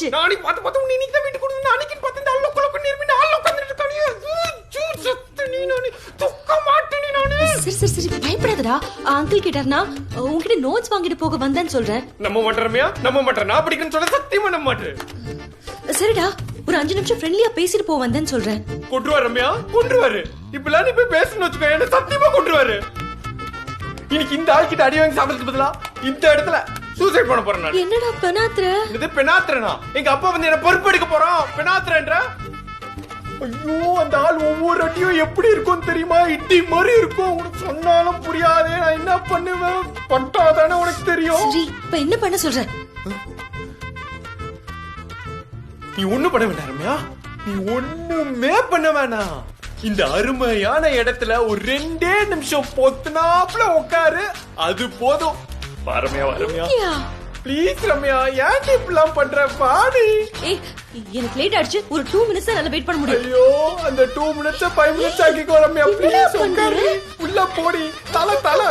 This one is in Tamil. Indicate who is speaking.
Speaker 1: ஆயிடுச்சு.
Speaker 2: நாளைக்கு பார்த்து உன்னை இன்னைக்கு தான் வீட்டுக்கு கொடுத்து அன்னைக்கு பார்த்து இந்த ஆள் கொலை பண்ணி இருப்பேன் ஆள் உட்கார்ந்துட்டு இருக்கானே சத்து நீ நானே துக்க மாட்டேனே நானே.
Speaker 1: சரி பயப்படாதடா. அங்கிள் கேட்டார்னா உன்கிட்ட நோட்ஸ் வாங்கிட்டு போக வந்தேன்னு சொல்றேன்.
Speaker 2: நம்ப மாட்டேறமையா? நம்ப மாட்டேன். நான் படிக்கணும்னு சொல்ல சத்தியமா நம்ப மாட்டேன்.
Speaker 1: சரிடா ஒரு 5 நிமிஷம் ஃப்ரெண்ட்லியா பேசிட்டு போ வந்தேன்னு சொல்றேன்.
Speaker 2: கொன்றுவாரு ரம்யா, கொன்றுவாரு. இப்பெல்லாம் நீ போய் பேசணும்னு வச்சுக்கோ, என்ன சத்தியமா கொன்றுவாரு. இன்னைக்கு இந்த ஆள் கிட்ட அடி வாங்கி சாப்பிடுறதுக்கு பதிலா இந்த இடத்துல சூசைட் பண்ண போறேன் நான்.
Speaker 1: என்னடா பெனாத்ர?
Speaker 2: இது பெனாத்ரனா? எங்க அப்பா வந்து என்ன பொறுப்பு எடுக்க போறான் பெனாத்ரன்ற. ஐயோ அந்த ஆள் ஒவ்வொரு அடியும் எப்படி இருக்கும் தெரியுமா? இடி மாதிரி இருக்கும். உனக்கு சொன்னாலும் புரியாதே. நான் என்ன பண்ணுவேன்? பட்டாதானே உனக்கு தெரியும்.
Speaker 1: சரி இப்ப என்ன பண்ண சொல்ற?
Speaker 2: நீ ஒண்ணு பண்ண வேண்டாம் ரம்யா. நீ ஒண்ணுமே பண்ண வேணாம். இந்த அருமையான இடத்துல ஒரு 2 நிமிஷம் பொத்துனாப்ல உட்காரு, அது போதும். ரம்யா ப்ளீஸ் ரம்யா, ஏன் இப்படிலாம் பண்ற? பாடி.
Speaker 1: ஏய் எனக்கு லேட் ஆயிடுச்சு. ஒரு 2 மினிட்ஸ் தான் வெயிட் பண்ண முடியும்.
Speaker 2: ஐயோ அந்த 2 மினிட்ஸ் 5 மினிட்ஸ் ஆக்கிக்கோ ரம்யா ப்ளீஸ். உள்ள போடி. தலை கால்